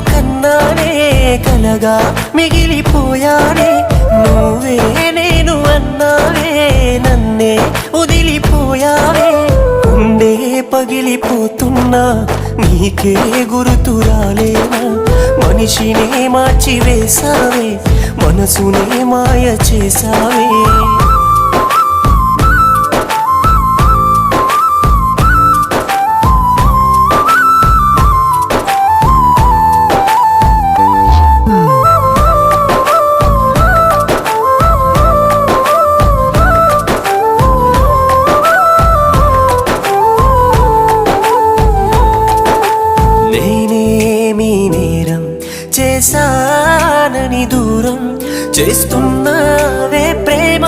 కన్నానే కలగా మిగిలిపోయానే నువ్వే నేను అన్నావే నన్నే వదిలిపోయావే గుండె పగిలిపోతున్నా నీకే గుర్తు రాలేనా మనిషినే మార్చివేశావే మనసునే మాయ చేశావే చేశానని దూరం చేస్తున్నావే ప్రేమ